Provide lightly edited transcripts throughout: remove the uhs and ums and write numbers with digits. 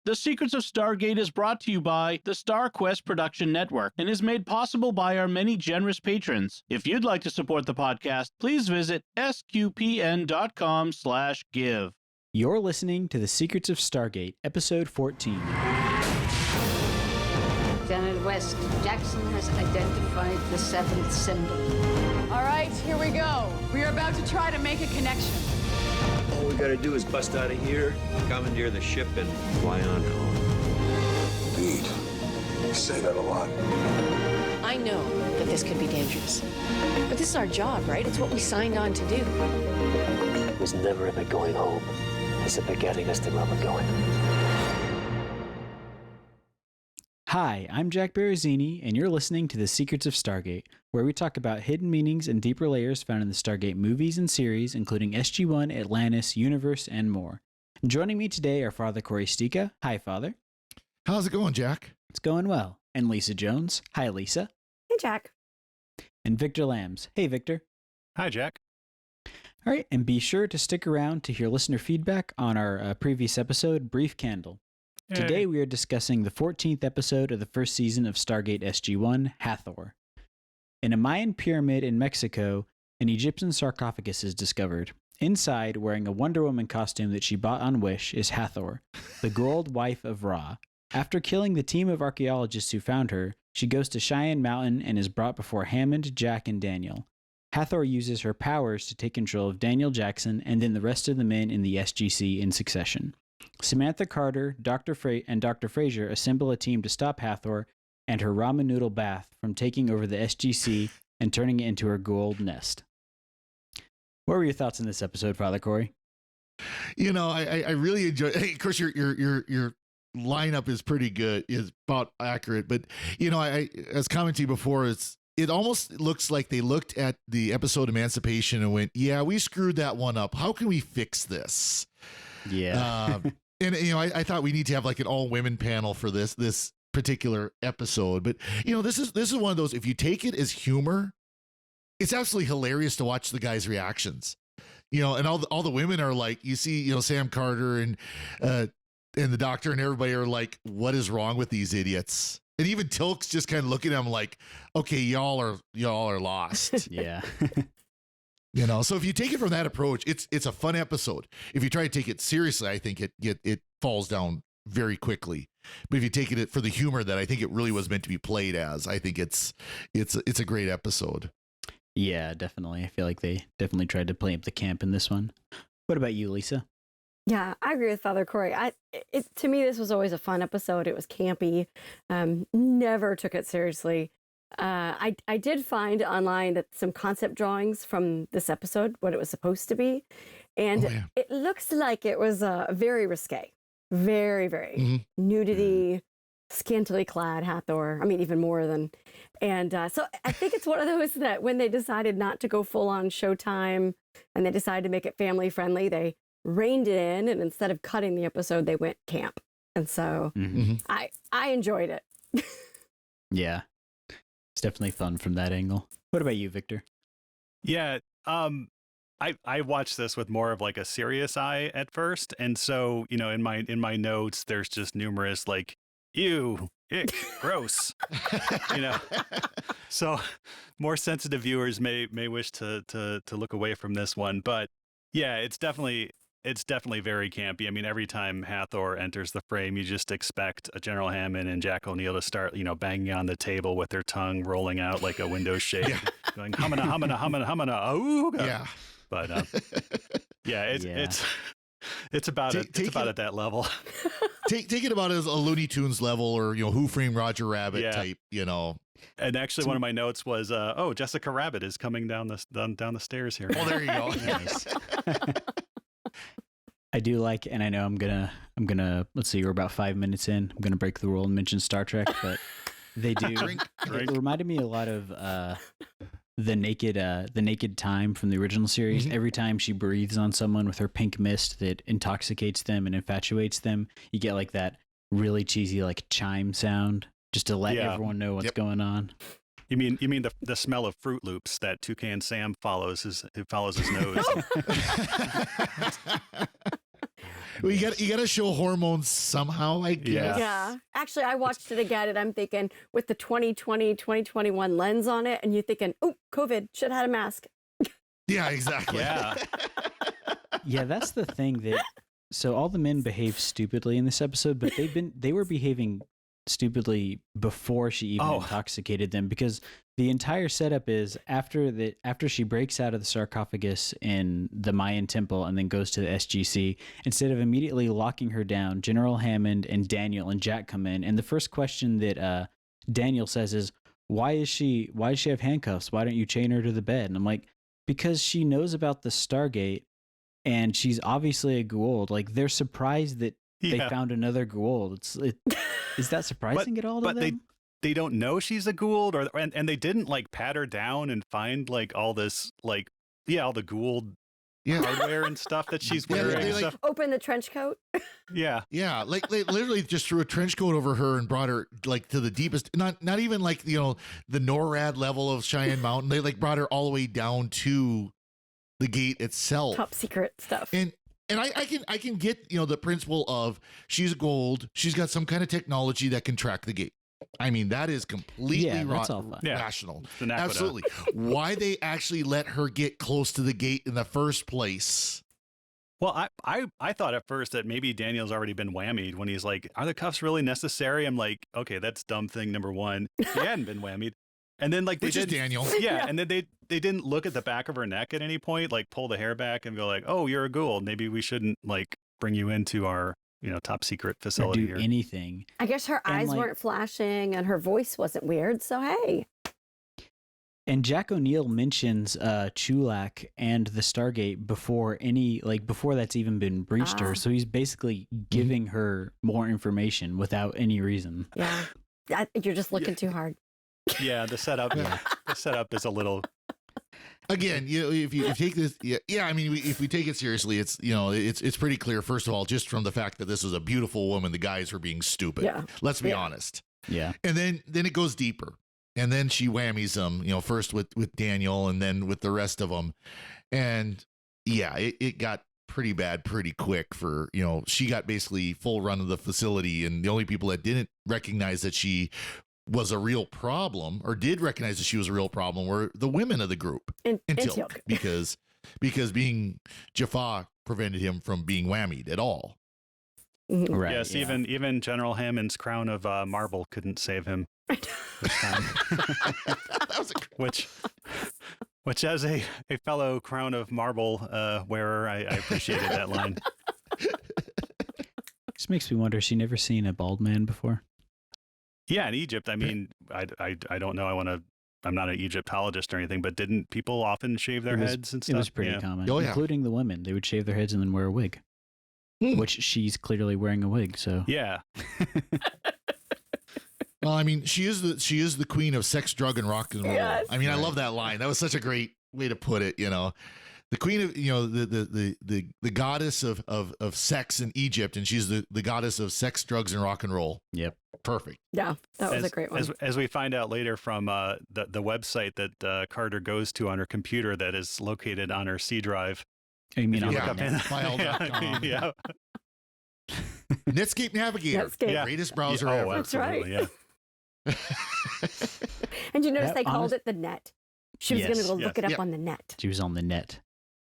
The Secrets of Stargate is brought to you by the StarQuest Production Network and is made possible by our many generous patrons. If you'd like to support the podcast, please visit sqpn.com/give. You're listening to The Secrets of Stargate, Episode 14. Lieutenant West, Jackson has identified the seventh symbol. All right, here we go. We are about to try to make a connection. All we gotta do is bust out of here, commandeer the ship, and fly on home. Indeed. You say that a lot. I know that this could be dangerous. But this is our job, right? It's what we signed on to do. It was never about going home. It's about getting us to where we're going. Hi, I'm Jack Barazzini, and you're listening to The Secrets of Stargate, where we talk about hidden meanings and deeper layers found in the Stargate movies and series, including SG-1, Atlantis, Universe, and more. Joining me today are Father Cory Stika. Hi, Father. How's it going, Jack? It's going well. And Lisa Jones. Hi, Lisa. Hey, Jack. And Victor Lambs. Hey, Victor. Hi, Jack. All right, and be sure to stick around to hear listener feedback on our previous episode, Brief Candle. Today we are discussing the 14th episode of the first season of Stargate SG-1, Hathor. In a Mayan pyramid in Mexico, an Egyptian sarcophagus is discovered. Inside, wearing a Wonder Woman costume that she bought on Wish, is Hathor, the gold wife of Ra. After killing the team of archaeologists who found her, she goes to Cheyenne Mountain and is brought before Hammond, Jack, and Daniel. Hathor uses her powers to take control of Daniel Jackson and then the rest of the men in the SGC in succession. Samantha Carter, Dr. Fraser assemble a team to stop Hathor and her ramen noodle bath from taking over the SGC and turning it into her gold nest. What were your thoughts on this episode, Father Cory? You know, I really enjoy. Hey, of course, your lineup is pretty good, is about accurate. But you know, I as commenting before, it almost looks like they looked at the episode Emancipation and went, "Yeah, we screwed that one up. How can we fix this?" Yeah. And, you know, I thought we need to have like an all women panel for this particular episode. But, you know, this is one of those, if you take it as humor, it's absolutely hilarious to watch the guys' reactions, you know, and all the women are like, you see, you know, Sam Carter and the doctor and everybody are like, what is wrong with these idiots? And even Tilk's just kind of looking at them like, okay, y'all are lost. Yeah. You know, so if you take it from that approach, it's a fun episode. If you try to take it seriously, I think it falls down very quickly. But if you take it for the humor that I think it really was meant to be played as, I think it's a great episode. Yeah, definitely. I feel like they definitely tried to play up the camp in this one. What about you, Lisa? Yeah, I agree with Father Cory. To me, this was always a fun episode. It was campy. Never took it seriously. I did find online that some concept drawings from this episode, what it was supposed to be, and it looks like it was very risque, very, very nudity, scantily clad Hathor. I mean, even more than, and so I think it's one of those that when they decided not to go full on Showtime and they decided to make it family friendly, they reined it in, and instead of cutting the episode, they went camp, and so I enjoyed it. Yeah. It's definitely fun from that angle. What about you, Victor? Yeah, I watched this with more of like a serious eye at first, and so you know, in my notes, there's just numerous like, ew, ick, gross, you know. So more sensitive viewers may wish to look away from this one, but yeah, it's definitely very campy. I mean, every time Hathor enters the frame, you just expect a General Hammond and Jack O'Neill to start, you know, banging on the table with their tongue rolling out like a Windows shade, going humana, humana, humana, humana, ooga. Yeah. But yeah, it's about at that level. Take it about as a Looney Tunes level, or you know, Who Framed Roger Rabbit type, you know. And actually, one of my notes was, Jessica Rabbit is coming down the stairs here. Well, there you go. Nice. I do like, and I know I'm gonna let's see, we're about 5 minutes in. I'm gonna break the rule and mention Star Trek, but they do. Drink. It reminded me a lot of the naked time from the original series. Every time she breathes on someone with her pink mist that intoxicates them and infatuates them, you get like that really cheesy like chime sound just to let everyone know what's going on. You mean the smell of Fruit Loops that Toucan Sam follows his nose. Well, you got to show hormones somehow, I guess. Yeah. Actually, I watched it again and I'm thinking with the 2020, 2021 lens on it, and you're thinking, oh, COVID, should have had a mask. Yeah, exactly. Yeah. Yeah, that's the thing that. So all the men behave stupidly in this episode, but they were behaving stupidly before she even intoxicated them, because the entire setup is after she breaks out of the sarcophagus in the Mayan temple and then goes to the SGC, instead of immediately locking her down, General Hammond and Daniel and Jack come in, and the first question that Daniel says is, why does she have handcuffs? Why don't you chain her to the bed? And I'm like, because she knows about the Stargate and she's obviously a Goa'uld. Like, they're surprised that they found another Goa'uld. Is that surprising at all to them? They don't know she's a Goa'uld, and they didn't like pat her down and find like all this all the Goa'uld hardware and stuff that she's wearing. They, and stuff. Open the trench coat. Yeah. Like they literally just threw a trench coat over her and brought her like to the deepest, not even like, you know, the NORAD level of Cheyenne Mountain. They like brought her all the way down to the gate itself. Top secret stuff. And I can get, you know, the principle of she's a Goa'uld. She's got some kind of technology that can track the gate. I mean, that is completely rational. Absolutely. Why they actually let her get close to the gate in the first place? Well, I thought at first that maybe Daniel's already been whammied when he's like, are the cuffs really necessary? I'm like, okay, that's dumb thing number one. He hadn't been whammied. And then like Which is Daniel. Yeah, and then they didn't look at the back of her neck at any point, like pull the hair back and go like, oh, you're a Goa'uld. Maybe we shouldn't like bring you into our, you know, top secret facility or do anything. I guess her eyes weren't flashing and her voice wasn't weird. So, hey. And Jack O'Neill mentions Chulak and the Stargate before that's even been breached her. So he's basically giving her more information without any reason. Yeah. You're just looking too hard. Yeah, the setup is a little. Again, you know, if you take this, I mean, if we take it seriously, it's, you know, it's pretty clear. First of all, just from the fact that this is a beautiful woman, the guys were being stupid. Yeah. Let's be honest. Yeah. And then it goes deeper, and then she whammies them. You know, first with Daniel, and then with the rest of them, and yeah, it got pretty bad pretty quick. For, you know, she got basically full run of the facility, and the only people that didn't recognize that she was a real problem, or did recognize that she was a real problem, were the women of the group in Teal'c, because being Jaffa prevented him from being whammied at all. Right. Yes, even General Hammond's crown of marble couldn't save him this time. That was which as a fellow crown of marble wearer, I appreciated that line. This makes me wonder, she never seen a bald man before? Yeah, in Egypt, I mean, I don't know. I'm not an Egyptologist or anything, but didn't people often shave their heads and stuff? It was pretty common, including the women. They would shave their heads and then wear a wig, which she's clearly wearing a wig. So yeah. Well, I mean, she is the queen of sex, drug, and rock and roll. Yes. I mean, I love that line. That was such a great way to put it. You know, the queen of, you know, the goddess of sex in Egypt, and she's the goddess of sex, drugs, and rock and roll. Yep. Perfect. Yeah, that was a great one. As we find out later from the website that Carter goes to on her computer that is located on her C drive. Oh, you mean on file.com. Yeah. Netscape Navigator. Greatest browser ever. That's right. Yeah. And you notice they called it the net. She was going to go look it up on the net. She was on the net.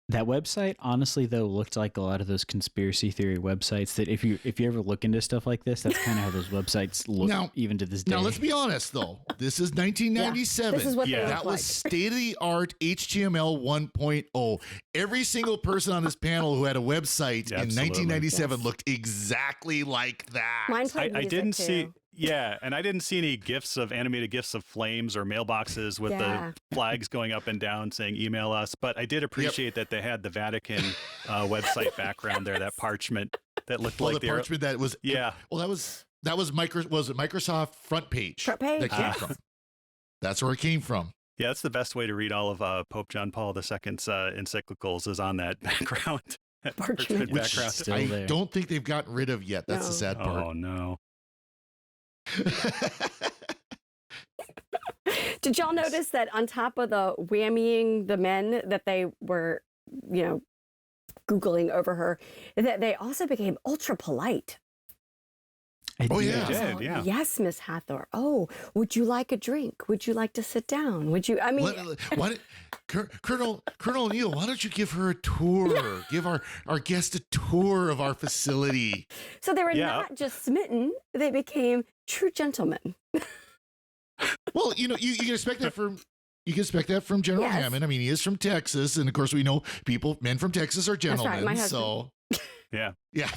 That website, honestly, though, looked like a lot of those conspiracy theory websites that if you ever look into stuff like this, that's kind of how those websites look now, even to this day. Now, let's be honest, though. This is 1997. This is what they that look was like. state-of-the-art HTML 1.0. Every single person on this panel who had a website in 1997 looked exactly like that. Mine played music I didn't too. see... Yeah, and I didn't see any animated gifs of flames or mailboxes with the flags going up and down saying email us. But I did appreciate that they had the Vatican website background there, that parchment that looked like the parchment that was Well, that was Microsoft front page. That came from. That's where it came from. Yeah, that's the best way to read all of Pope John Paul II's encyclicals is on that background. Parchment background. I don't think they've gotten rid of yet. That's the sad part. Oh no. Did y'all notice that on top of the whammying the men, that they were, you know, Googling over her, that they also became ultra polite. Oh, yeah. They did, yeah. Yes, Miss Hathor. Oh, would you like a drink? Would you like to sit down? Would you? I mean, Colonel O'Neill, why don't you give her a tour? Yeah. Give our guest a tour of our facility. so they were not just smitten; they became true gentlemen. Well, you can expect that from General Yes. Hammond. I mean, he is from Texas, and of course, we know men from Texas are That's right, gentlemen. my husband. So Yeah. yeah.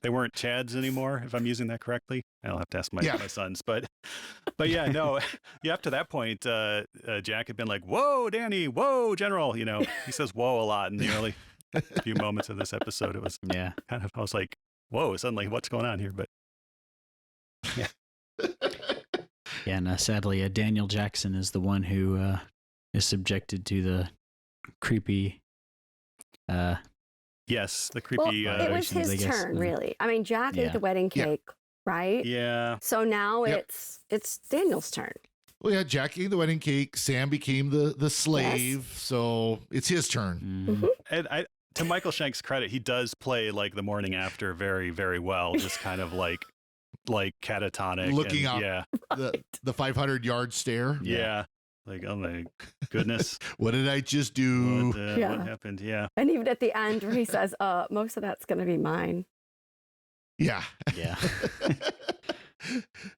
They weren't Chads anymore, if I'm using that correctly. I'll have to ask my sons, but yeah, no. Yeah, up to that point, Jack had been like, "Whoa, Danny! Whoa, General!" You know, he says "whoa" a lot in the early few moments of this episode. It was kind of, I was like, "Whoa!" Suddenly, what's going on here? But yeah, yeah, and sadly, Daniel Jackson is the one who is subjected to the creepy. Yes, the creepy. Well, it was his turn, really. I mean, Jack ate the wedding cake, right? Yeah. So now it's Daniel's turn. Well, yeah, Jack ate the wedding cake. Sam became the slave, so it's his turn. Mm-hmm. And to Michael Shank's credit, he does play like the morning after very, very well. Just kind of like catatonic, looking and, up the 500-yard stare. Yeah. Like, oh my goodness. What did I just do? What happened? Yeah. And even at the end where he says, most of that's going to be mine. Yeah. Yeah.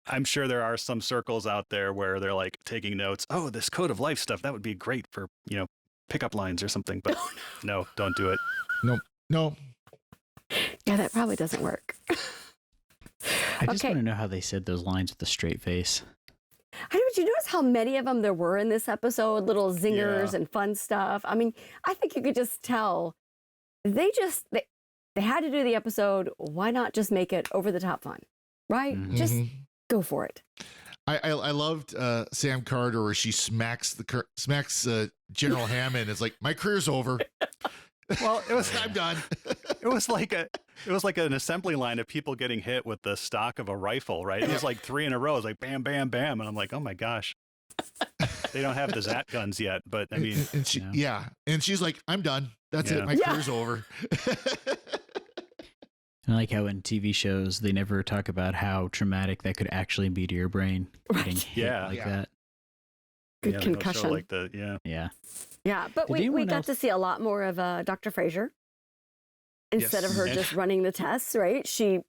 I'm sure there are some circles out there where they're like taking notes. Oh, this code of life stuff, that would be great for, pickup lines or something. But no, don't do it. No. Yeah, that probably doesn't work. I just want to know how they said those lines with a straight face. Did you notice how many of them there were in this episode? Little zingers and fun stuff. I mean, I think you could just tell they had to do the episode. Why not just make it over the top fun, right? Mm-hmm. Just go for it. I loved Sam Carter where she smacks General Hammond. It's like, my career's over. Well, I'm done. It was like an assembly line of people getting hit with the stock of a rifle, right? It was like 3 in a row. It was like bam, bam, bam, and I'm like, oh my gosh. They don't have the Zat guns yet, but I mean, and she's like, I'm done. That's it. My career's over. I like how in TV shows they never talk about how traumatic that could actually be to your brain. Getting hit like that. Good concussion. Like yeah. Yeah, but we got to see a lot more of Dr. Fraser instead of her just running the tests, right? She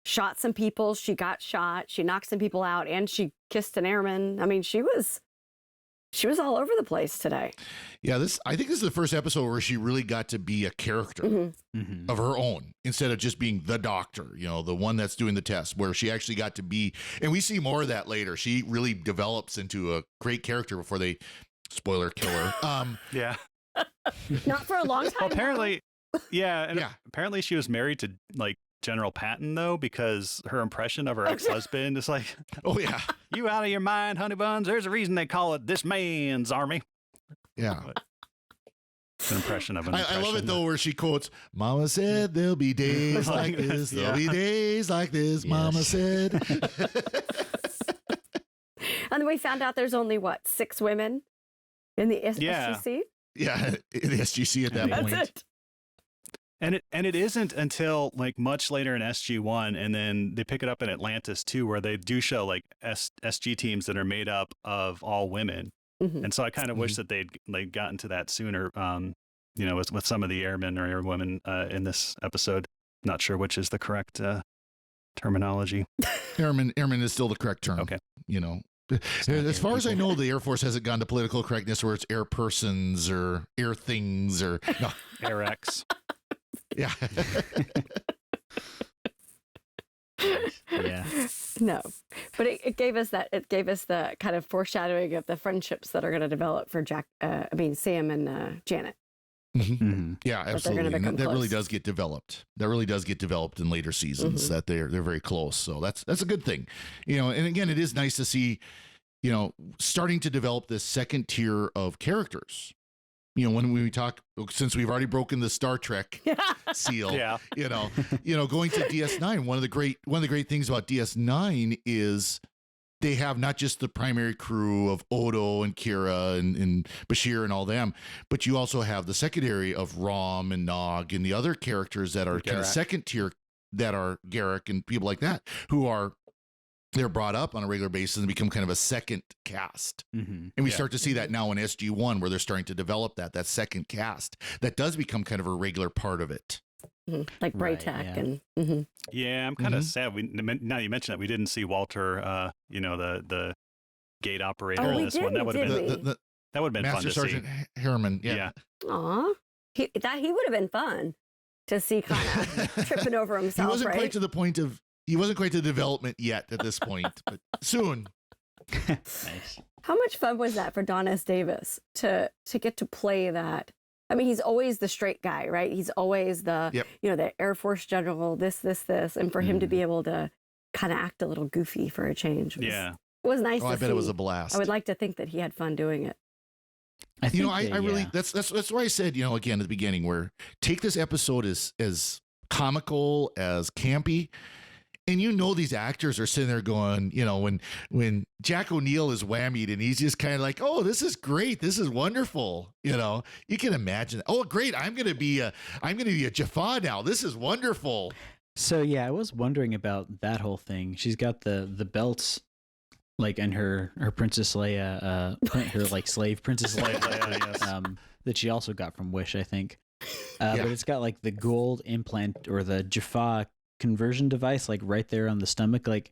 shot some people, she got shot, she knocked some people out, and she kissed an airman. I mean, she was all over the place today. Yeah, I think this is the first episode where she really got to be a character of her own instead of just being the doctor, the one that's doing the test, where she actually got to be, and we see more of that later. She really develops into a great character before they spoiler killer. Yeah. Not for a long time. Well, apparently, apparently she was married to like General Patton though, because her impression of her ex-husband is like, oh yeah, you out of your mind, honey buns. There's a reason they call it this man's army. Yeah. It's an impression of an impression. I love it though, where she quotes, "Mama said there'll be days like this. There'll be days like this. Yes. Mama said." And then we found out there's only 6 women in the SGC? Yeah, in the SGC at that point. That's it. And it isn't until like much later in SG1, and then they pick it up in Atlantis too, where they do show like SG teams that are made up of all women. Mm-hmm. And so I kind of wish that they'd gotten to that sooner, with some of the airmen or airwomen in this episode. Not sure which is the correct terminology. Airman is still the correct term. Okay. As far as I know, the Air Force hasn't gone to political correctness where it's air persons or air things or no. Air X. Yeah. Yeah. No, but it gave us that. It gave us the kind of foreshadowing of the friendships that are going to develop for Sam and Janet. Mm-hmm. Yeah, absolutely. And that really does get developed. That really does get developed in later seasons. That they're very close. So that's a good thing. And again, it is nice to see, starting to develop this second tier of characters. When we talk, since we've already broken the Star Trek seal, going to DS9, one of the great things about DS9 is they have not just the primary crew of Odo and Kira and Bashir and all them, but you also have the secondary of Rom and Nog and the other characters that are kind of second tier, that are Garrick and people like that, they're brought up on a regular basis and become kind of a second cast. And we start to see that now in SG1, where they're starting to develop that second cast that does become kind of a regular part of it. Like Braytek I'm kind of sad. Now you mention that, we didn't see Walter, the gate operator in this one. That would have been fun Master to Sergeant see. Harriman. Yeah. Aw, he would have been fun to see, kind of tripping over himself. He wasn't quite to the point of. He wasn't quite to development yet at this point, but soon. Nice. How much fun was that for Don S. Davis to get to play that? I mean, he's always the straight guy, right? He's always the, the Air Force general, this. And for him to be able to kind of act a little goofy for a change. It was nice to see. I bet it was a blast. I would like to think that he had fun doing it. I think I really, that's why I said, again, at the beginning, where take this episode as comical, as campy. And these actors are sitting there going, when Jack O'Neill is whammied and he's just kind of like, oh, this is great. This is wonderful. You can imagine. Oh, great. I'm going to be a Jaffa now. This is wonderful. So, I was wondering about that whole thing. She's got the belts, like, and her Princess Leia, her like slave Princess Leia, that she also got from Wish, I think. But it's got like the gold implant or the Jaffa conversion device, like right there on the stomach. Like,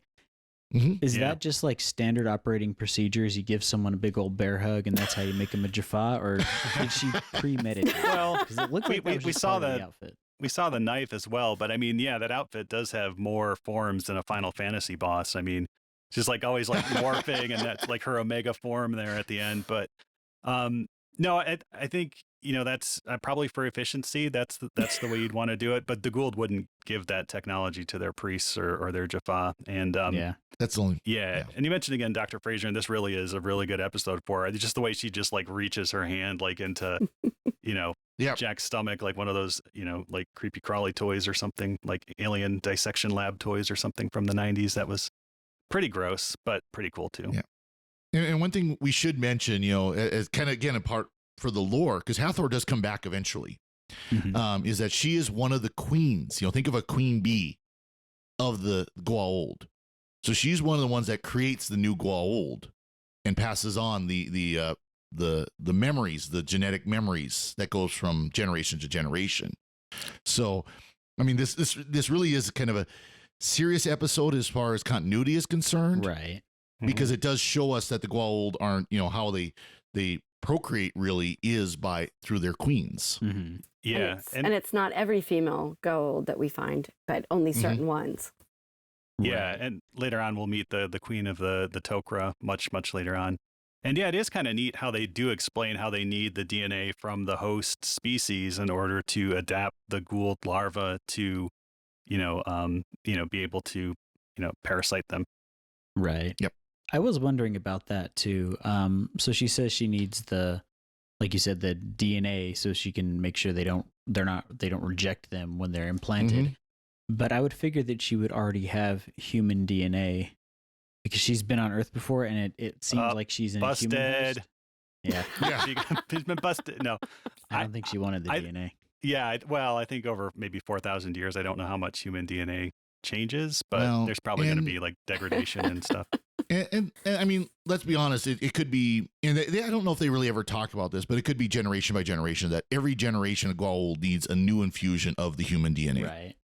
is that just like standard operating procedures? You give someone a big old bear hug and that's how you make them a Jaffa, or did she premeditate? Well, because it looked like we saw the outfit. We saw the knife as well, but I mean, that outfit does have more forms than a Final Fantasy boss. I mean, she's like always like morphing, and that's like her Omega form there at the end. But no, I think that's probably for efficiency. That's the way you'd want to do it. But the Goa'uld wouldn't give that technology to their priests or their Jaffa. And that's only And you mentioned again Dr. Fraser, and this really is a really good episode for her. Just the way she just like reaches her hand like into Jack's stomach, like one of those like creepy crawly toys or something, like alien dissection lab toys or something from the 90s. That was pretty gross, but pretty cool too. Yeah. And one thing we should mention, as kind of again a part for the lore, because Hathor does come back eventually, is that she is one of the queens. Think of a queen bee of the Goa'uld. So she's one of the ones that creates the new Goa'uld and passes on the memories, the genetic memories that goes from generation to generation. So, I mean, this really is kind of a serious episode as far as continuity is concerned, right? Because it does show us that the Goa'uld aren't, how they procreate really is through their queens. Yeah. And it's not every female Goa'uld that we find, but only certain ones. Yeah. Right. And later on, we'll meet the queen of the Tok'ra much, much later on. And it is kind of neat how they do explain how they need the DNA from the host species in order to adapt the Goa'uld larva to, be able to, parasite them. Right. Yep. I was wondering about that too. So she says she needs like you said, the DNA so she can make sure they don't reject them when they're implanted. But I would figure that she would already have human DNA because she's been on Earth before, and it seems like she's in busted. A human host. Yeah. She's been busted. No, I don't think she wanted the DNA. Yeah. Well, I think over maybe 4,000 years, I don't know how much human DNA changes, but there's probably going to be like degradation and stuff. And I mean, let's be honest, it could be, and I don't know if they really ever talk about this, but it could be generation by generation that every generation of Goa'uld needs a new infusion of the human DNA. Right.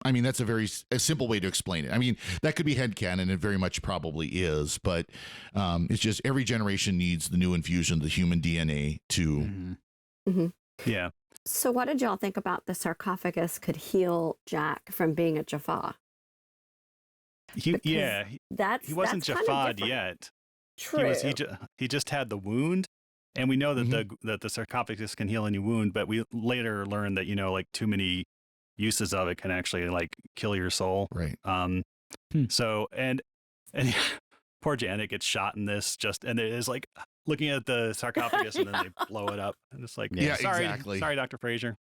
I mean, that's a simple way to explain it. I mean, that could be headcanon, and it very much probably is, but it's just every generation needs the new infusion of the human DNA to. Yeah. So what did y'all think about the sarcophagus could heal Jack from being a Jaffa? He wasn't Jaffa'd yet. True. He just had the wound, and we know that the sarcophagus can heal any wound, but we later learned that like too many uses of it can actually like kill your soul. Right. So and poor Janet gets shot in this and it is like looking at the sarcophagus and then they blow it up and it's like exactly. Sorry, Dr. Fraser.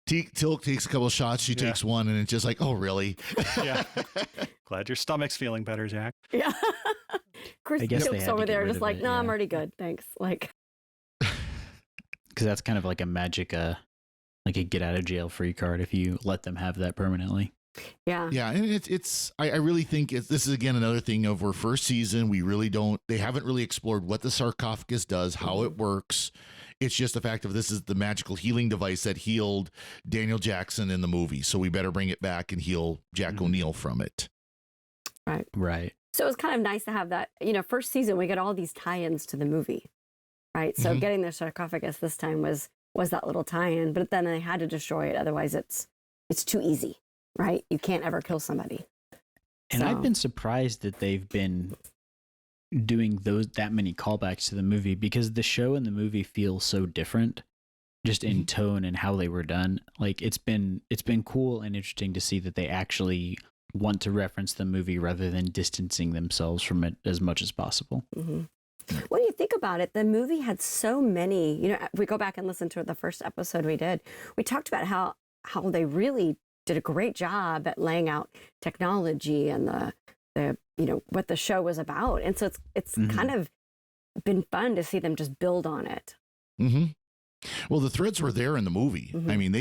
Teal'c takes a couple of shots. She takes one, and it's just like, oh, really? Yeah. Glad your stomach's feeling better, Jack. Yeah. Chris I guess they jokes had to over get there, rid just of like, it, no, I'm yeah. already good, thanks. Like, Because that's kind of like a magic, like a get out of jail free card if you let them have that permanently. yeah. Yeah, and I really think this is again another thing of our first season. They haven't really explored what the sarcophagus does, how it works. It's just the fact of this is the magical healing device that healed Daniel Jackson in the movie. So we better bring it back and heal Jack O'Neill from it. Right. So it was kind of nice to have that, first season, we get all these tie-ins to the movie, right? So getting the sarcophagus this time was that little tie-in, but then they had to destroy it. Otherwise it's too easy, right? You can't ever kill somebody. And So- I've been surprised that they've been doing that many callbacks to the movie, because the show and the movie feel so different just in tone and how they were done. Like it's been cool and interesting to see that they actually want to reference the movie rather than distancing themselves from it as much as possible. When you think about it, the movie had so many, if we go back and listen to the first episode we did, we talked about how they really did a great job at laying out technology and the what the show was about. And so it's kind of been fun to see them just build on it. Well, the threads were there in the movie. I mean,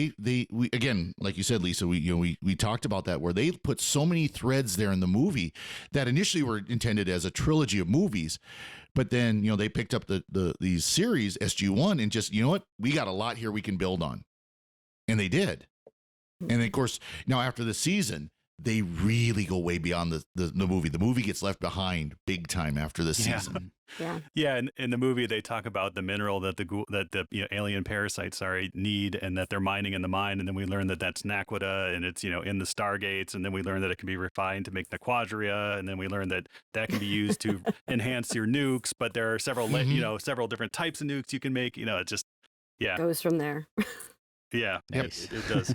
we again, like you said, Lisa, we talked about that, where they put so many threads there in the movie that initially were intended as a trilogy of movies, but then they picked up these series SG1 and just what, we got a lot here we can build on, and they did. And of course, now after the season, they really go way beyond the movie. The movie gets left behind big time after the season. Yeah. In the movie, they talk about the mineral that the alien parasites need, and that they're mining in the mine. And then we learn that that's naquita, and it's in the Stargates. And then we learn that it can be refined to make naquadria. And then we learn that can be used to enhance your nukes. But there are several several different types of nukes you can make. It just Goes from there. Yeah, Nice. it does.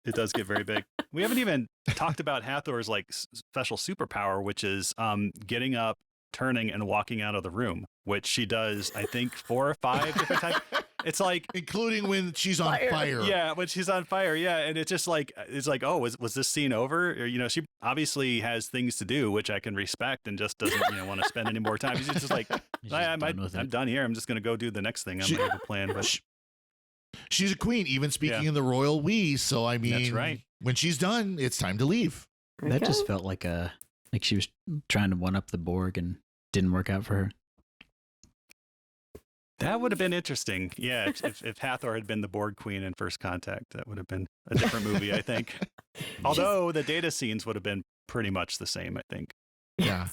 It does get very big. We haven't even talked about Hathor's special superpower, which is getting up, turning, and walking out of the room, which she does, I think, 4 or 5 different times. It's like, including when she's on fire. Yeah, when she's on fire. Yeah, and it's just oh, was this scene over? Or, she obviously has things to do, which I can respect, and just doesn't want to spend any more time. She's just like, I'm done here. I'm just going to go do the next thing. I have a plan, but. She's a queen, even speaking in the royal we. So I mean, that's right. When she's done, it's time to leave. That just felt like she was trying to one up the Borg and didn't work out for her. That would have been interesting. Yeah, if Hathor had been the Borg queen in First Contact, that would have been a different movie, I think. Although the data scenes would have been pretty much the same, I think. Yeah.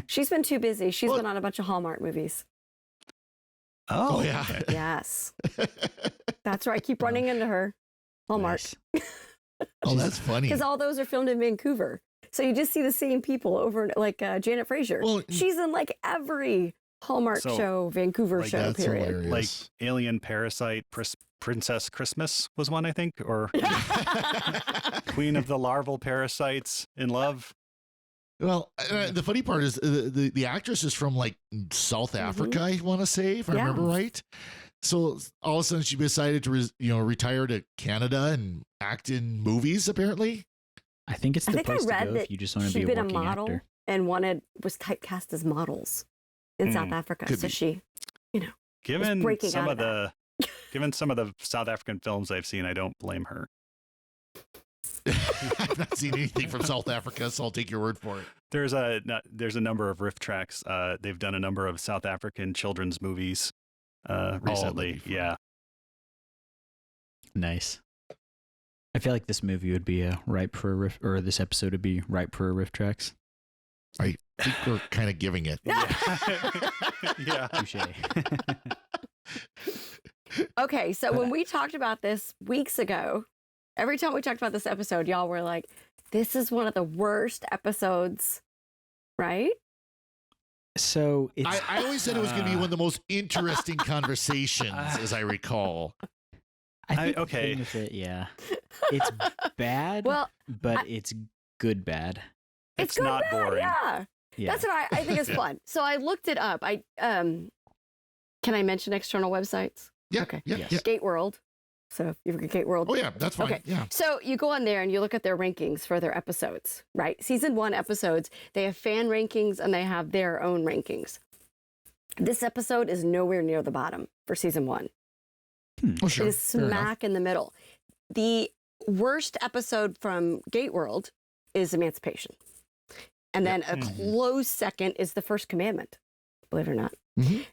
She's been too busy. She's been on a bunch of Hallmark movies. Oh, yeah. Okay. Yes. That's right. I keep running into her. Hallmark. Nice. Oh, that's funny. Because all those are filmed in Vancouver. So you just see the same people over, like Janet Fraser. Well, she's in like every Hallmark show, Vancouver show, that's period. hilarious. Like Alien Parasite, Princess Christmas was one, I think, or Queen of the Larval Parasites in Love. Well, the funny part is the actress is from like South Africa, I want to say, if I remember right. So all of a sudden she decided to retire to Canada and act in movies, apparently. I think it's the place to go if you just want to be a working model actor. and was typecast as models in South Africa. Could so be. she, Given breaking some out of of given some of the South African films I've seen, I don't blame her. I've not seen anything from South Africa, so I'll take your word for it. There's a number of riff tracks. They've done a number of South African children's movies recently. Yeah. Nice. I feel like this movie would be ripe for a riff, or this episode would be ripe for a riff tracks. I think we're kind of giving it. Yeah. Touche. Okay, so when we talked about this weeks ago, every time we talked about this episode, y'all were like, this is one of the worst episodes, right? So it's, I always said it was going to be one of the most interesting conversations, as I recall. I think okay. the thing with it, yeah. It's bad, but it's good bad. It's It's not good bad, boring. Yeah. Yeah. That's what I think is fun. So I looked it up. Can I mention external websites? Yeah. Okay. Yeah. Yes. Yeah. Skate World. So you forget Gate World. Oh yeah, that's fine. Okay. Yeah. So you go on there and you look at their rankings for their episodes, right? Season 1 episodes, they have fan rankings and they have their own rankings. This episode is nowhere near the bottom for season 1. Oh, sure. It is smack in the middle. The worst episode from Gate World is Emancipation. And then a close second is The First Commandment, believe it or not.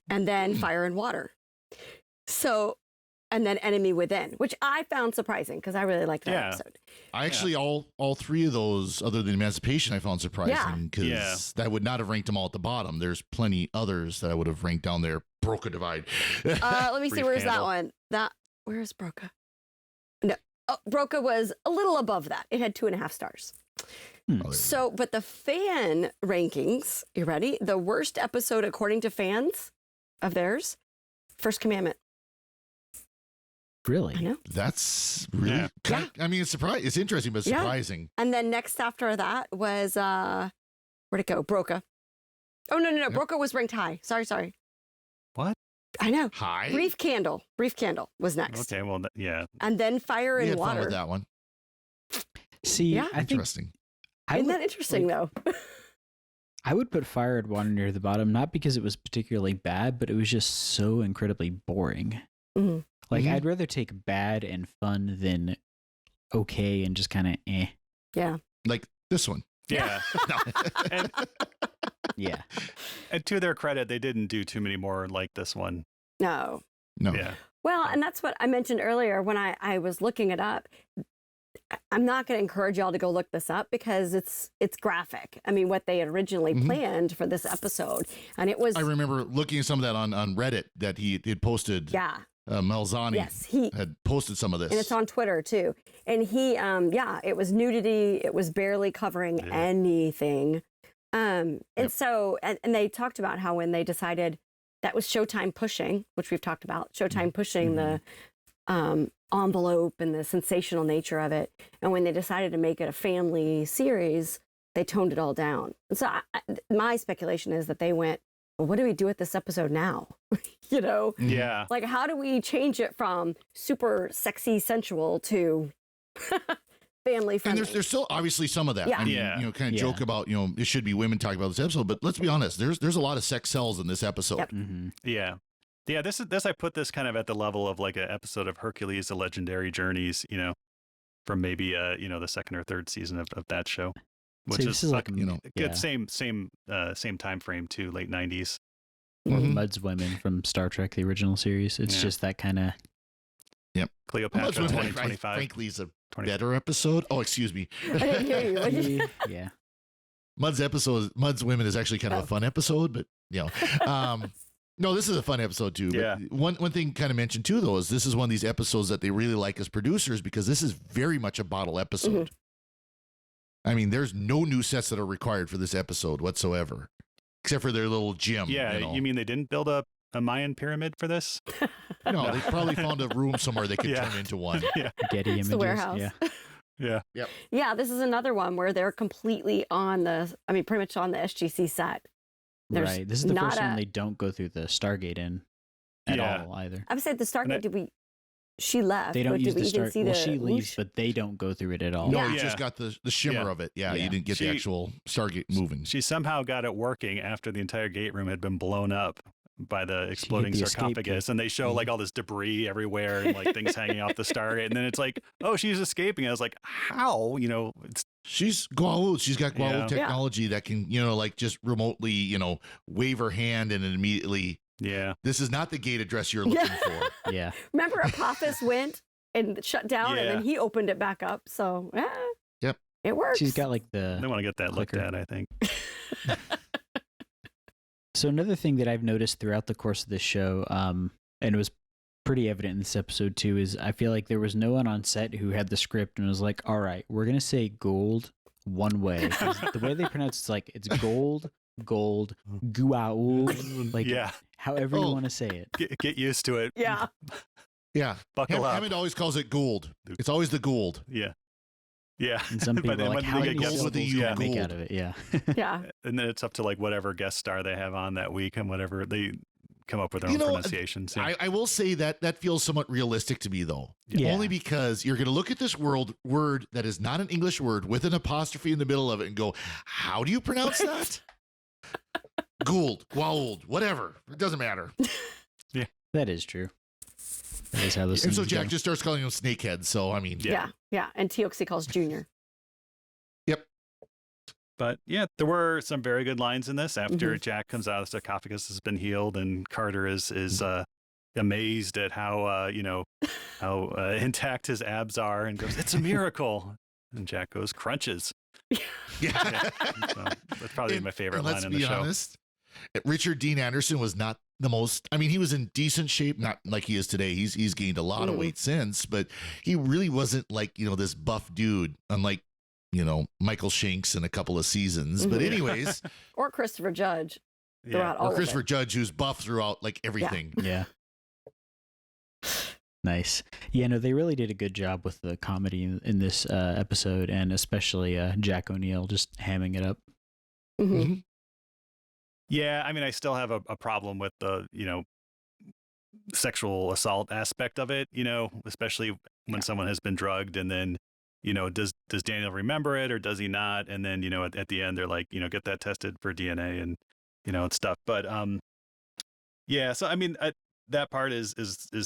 And then Fire and Water. So, and then Enemy Within, which I found surprising because I really liked that episode. I actually all three of those, other than Emancipation, I found surprising because that would not have ranked them all at the bottom. There's plenty others that I would have ranked down there. Broca Divide. Let me see. Where's that one? Where's Broca? No, Broca was a little above that. It had 2.5 stars. So, but the fan rankings, you ready? The worst episode according to fans of theirs, First Commandment. Really? I know. That's really, I mean, it's interesting, but surprising. And then next after that was, where'd it go? Broca. Oh, no. Broca was ranked high. Sorry. What? I know. High? Brief Candle was next. Okay, well, yeah. And then Fire and had Water. fun with that one. See, I think Interesting. Isn't that interesting, though? I would put Fire and Water near the bottom, not because it was particularly bad, but it was just so incredibly boring. Like, I'd rather take bad and fun than okay and just kind of eh. Yeah. Like this one. Yeah. and, yeah. And to their credit, they didn't do too many more like this one. No. Yeah. Well, and that's what I mentioned earlier when I was looking it up. I'm not going to encourage y'all to go look this up because it's graphic. I mean, what they had originally planned for this episode, and it was. I remember looking at some of that on Reddit that he had posted. Yeah. Malzani he had posted some of this, and it's on Twitter too. And he, it was nudity. It was barely covering anything. And so, and they talked about how when they decided that was Showtime pushing, which we've talked about, Showtime pushing the envelope and the sensational nature of it. And when they decided to make it a family series, they toned it all down. And so my speculation is that they went, well, what do we do with this episode now? You know? Yeah. Like, how do we change it from super sexy, sensual to family friendly? And there's still obviously some of that. Yeah. I mean, kind of joke about, it should be women talking about this episode, but let's be honest, there's a lot of sex sells in this episode. Yep. Yeah. Yeah, this I put this kind of at the level of like an episode of Hercules: The Legendary Journeys, from maybe the second or third season of that show, which so is like good same time frame too, late 90s. Mud's Women from Star Trek, the original series. It's just that kind of. Yep. Cleopatra Mud's Women, 2025. frankly, is a better episode. Oh, excuse me. I didn't hear you. What did you- Yeah. Mud's Women is actually kind of a fun episode, but no, this is a fun episode too. Yeah. But one thing kind of mentioned too, though, is this is one of these episodes that they really like as producers because this is very much a bottle episode. I mean, there's no new sets that are required for this episode whatsoever, except for their little gym. Yeah, you mean they didn't build a Mayan pyramid for this? No, they probably found a room somewhere they could turn into one. Yeah. Getty images. the warehouse. Yeah. Yeah. Yeah, this is another one where they're completely pretty much on the SGC set. There's right. This is the first not one they don't go through the Stargate in at all either. I would say the Stargate, she left. They don't but use did we the even Stargate. see Well, the she leaves, whoosh? but they don't go through it at all. No, Yeah. you just got the shimmer of it. Yeah, you didn't get the actual Stargate moving. She somehow got it working after the entire gate room had been blown up by the exploding the escape sarcophagus, and they show like all this debris everywhere and like things hanging off the Stargate, and then it's like, oh, she's escaping. I was like, how? She's Gua'uld. She's got Gua'uld Yeah. technology that can, like just remotely, wave her hand and immediately. Yeah. This is not the gate address you're looking for. Yeah. Remember, Apophis went and shut down, and then he opened it back up. So, Yep. It works. She's got like the. They want to get that looked clicker. at, I think. So another thing that I've noticed throughout the course of this show, and it was pretty evident in this episode too, is I feel like there was no one on set who had the script and was like, all right, we're going to say gold one way. 'Cause the way they pronounce it's like, it's gold, Gua'uld, like however you want to say it. Get used to it. Yeah. Yeah. Buckle up. Hammond always calls it Gould. It's always the Gould. Yeah. Yeah. And some people But are then like, when how they many get syllables with the can I U, make gold. out of it? Yeah. Yeah. And then it's up to like whatever guest star they have on that week and whatever they come up with their own pronunciations. Yeah. I will say that feels somewhat realistic to me, though. Yeah. Only because you're going to look at this word that is not an English word with an apostrophe in the middle of it and go, how do you pronounce that? Gould, whatever. It doesn't matter. Yeah, that is true. That is how this. And so Jack just starts calling him Snakehead. So I mean, yeah. And Teoxy calls Junior. Yep. But yeah, there were some very good lines in this. After Jack comes out, the sarcophagus has been healed, and Carter is amazed at how intact his abs are, and goes, "It's a miracle." And Jack goes, "Crunches." Yeah. So that's probably my favorite line in the show. Let's be honest. Richard Dean Anderson was not the most. I mean, he was in decent shape, not like he is today. He's gained a lot of weight since, but he really wasn't like this buff dude, unlike Michael Shanks in a couple of seasons. But anyways, or Christopher Judge throughout all or Christopher of it. Judge, who's buff throughout like everything. Yeah. Nice. Yeah, no, they really did a good job with the comedy in this episode, and especially Jack O'Neill just hamming it up. Mm-hmm. Yeah, I mean, I still have a problem with the sexual assault aspect of it. Especially when someone has been drugged, and then does Daniel remember it or does he not? And then at the end they're like, get that tested for DNA and and stuff. But yeah, so I mean, that part is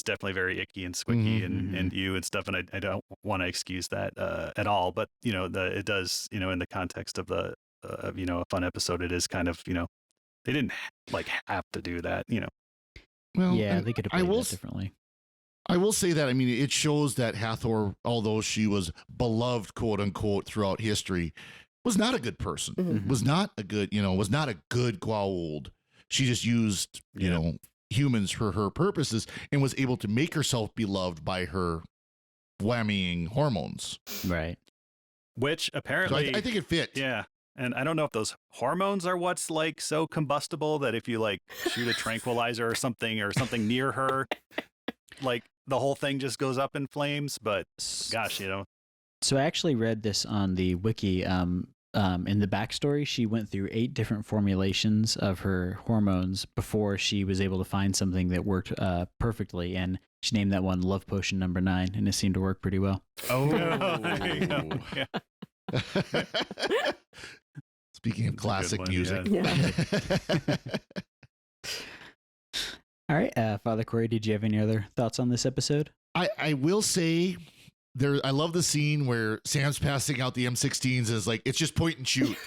definitely very icky and squicky and you and stuff, and I don't want to excuse that at all. But it does in the context of the a fun episode, it is kind of they didn't like have to do that. Well, yeah, they could have played that differently. I will say that, I mean, it shows that Hathor, although she was beloved, quote unquote, throughout history, was not a good person. Was not a good, was not a good Goa'uld. She just used, humans for her purposes and was able to make herself beloved by her whammying hormones. Right. Which apparently, so I think it fit. Yeah. And I don't know if those hormones are what's like so combustible that if you like shoot a tranquilizer or something near her, like the whole thing just goes up in flames. But gosh, So I actually read this on the wiki. In the backstory, she went through 8 different formulations of her hormones before she was able to find something that worked perfectly, and she named that one Love Potion number 9, and it seemed to work pretty well. Oh, yeah. Speaking of classic music. Yeah. All right, Father Cory, did you have any other thoughts on this episode? I will say I love the scene where Sam's passing out the M16s and is like, it's just point and shoot.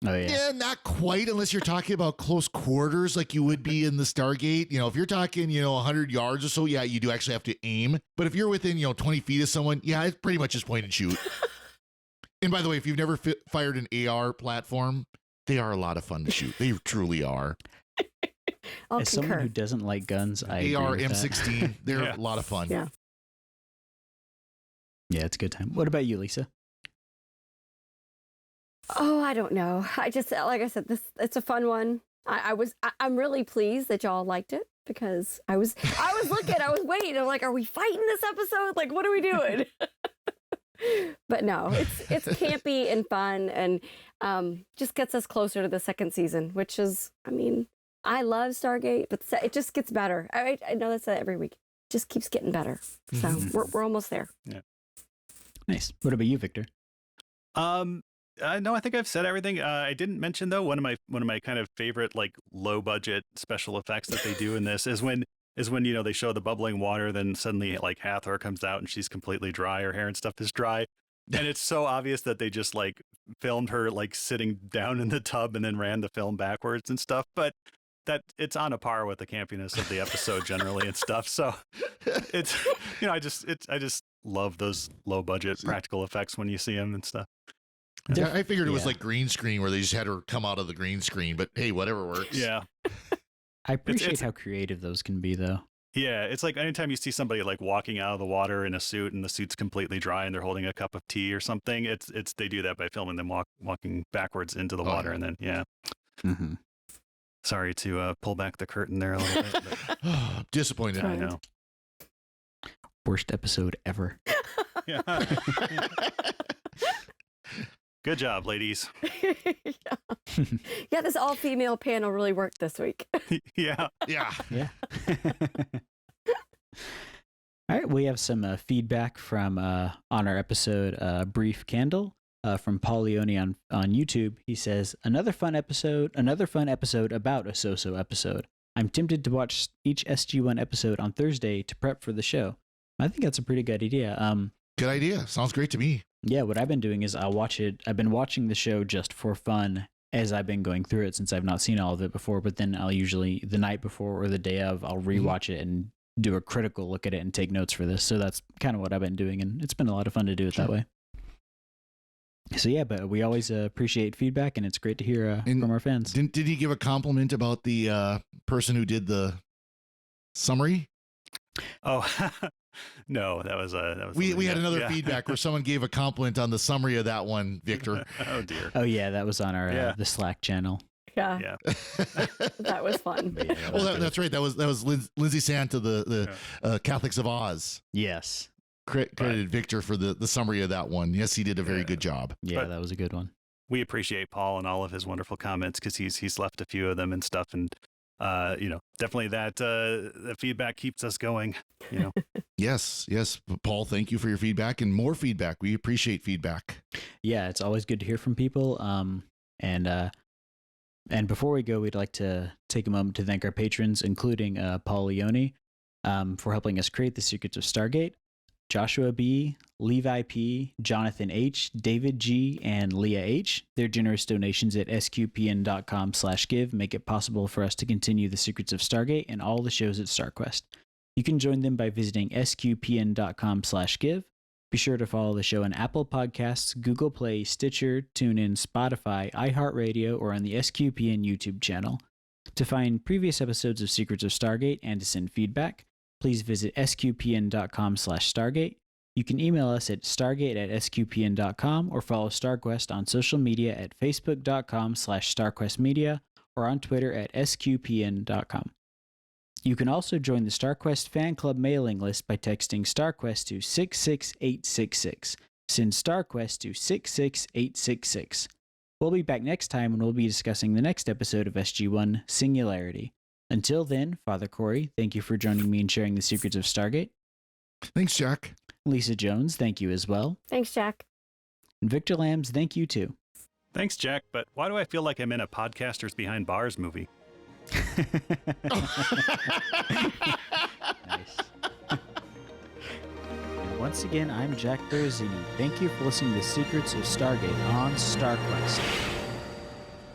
Oh, yeah. Yeah, not quite, unless you're talking about close quarters like you would be in the Stargate. If you're talking, 100 yards or so, yeah, you do actually have to aim. But if you're within, 20 feet of someone, yeah, it's pretty much just point and shoot. And by the way, if you've never fired an AR platform, they are a lot of fun to shoot. They truly are. As someone who doesn't like guns, I AR agree with M16, that. they're a lot of fun. Yeah. Yeah, it's a good time. What about you, Lisa? Oh, I don't know. I just, like I said, it's a fun one. I'm really pleased that y'all liked it, because I was waiting. I'm like, are we fighting this episode? Like, what are we doing? But no, it's campy and fun, and just gets us closer to the second season, which is, I mean, I love Stargate, but it just gets better. I know that's every week. It just keeps getting better. So we're almost there. Yeah. Nice. What about you, Victor? No, I think I've said everything. I didn't mention though, one of my kind of favorite like low budget special effects that they do in this is when they show the bubbling water, then suddenly like Hathor comes out and she's completely dry, her hair and stuff is dry. And it's so obvious that they just like filmed her like sitting down in the tub and then ran the film backwards and stuff. But that it's on a par with the campiness of the episode generally and stuff. So it's, I just love those low budget practical effects when you see them and stuff. Yeah, I figured it was like green screen where they just had her come out of the green screen, but hey, whatever works. Yeah. I appreciate how creative those can be, though. Yeah, it's like anytime you see somebody like walking out of the water in a suit and the suit's completely dry and they're holding a cup of tea or something, it's they do that by filming them walking backwards into the water, and then Mm-hmm. Sorry to pull back the curtain there a little bit. But disappointed. I know. Worst episode ever. Yeah. Good job, ladies. Yeah, this all-female panel really worked this week. Yeah. Yeah. Yeah. All right, we have some feedback from on our episode Brief Candle from Paul Leone on YouTube. He says, another fun episode about a so-so episode. I'm tempted to watch each SG1 episode on Thursday to prep for the show. I think that's a pretty good idea. Good idea. Sounds great to me. Yeah, what I've been doing is I've been watching the show just for fun as I've been going through it since I've not seen all of it before, but then I'll usually, the night before or the day of, I'll rewatch it and do a critical look at it and take notes for this. So that's kind of what I've been doing, and it's been a lot of fun to do it that way. So yeah, but we always appreciate feedback, and it's great to hear from our fans. Did he give a compliment about the person who did the summary? Oh, no, that was we had another feedback where someone gave a compliment on the summary of that one, Victor. Oh dear. Oh yeah, that was on our the Slack channel. Yeah. That was fun. Yeah, that's right. That was Lindsay Santa, the Catholics of Oz. Yes. Credited Victor for the summary of that one. Yes, he did a very good job. Yeah, that was a good one. We appreciate Paul and all of his wonderful comments because he's left a few of them and stuff, and definitely that the feedback keeps us going. Yes, Paul, thank you for your feedback and more feedback. We appreciate feedback. Yeah, it's always good to hear from people. And before we go, we'd like to take a moment to thank our patrons, including Paul Leone, for helping us create the Secrets of Stargate. Joshua B., Levi P., Jonathan H., David G., and Leah H. Their generous donations at sqpn.com/give make it possible for us to continue the Secrets of Stargate and all the shows at StarQuest. You can join them by visiting sqpn.com/give. Be sure to follow the show on Apple Podcasts, Google Play, Stitcher, TuneIn, Spotify, iHeartRadio, or on the SQPN YouTube channel. To find previous episodes of Secrets of Stargate and to send feedback, please visit sqpn.com/Stargate. You can email us at stargate@sqpn.com or follow StarQuest on social media at facebook.com/StarQuestMedia or on Twitter at sqpn.com. You can also join the StarQuest fan club mailing list by texting StarQuest to 66866. Send StarQuest to 66866. We'll be back next time when we'll be discussing the next episode of SG1, Singularity. Until then, Father Cory, thank you for joining me and sharing the secrets of Stargate. Thanks, Jack. Lisa Jones, thank you as well. Thanks, Jack. And Victor Lambs, thank you too. Thanks, Jack, but why do I feel like I'm in a Podcasters Behind Bars movie? Nice. And once again, I'm Jack Berrezzini. Thank you for listening to Secrets of Stargate on StarQuest.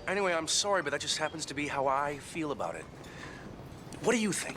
Anyway, I'm sorry, but that just happens to be how I feel about it. What do you think?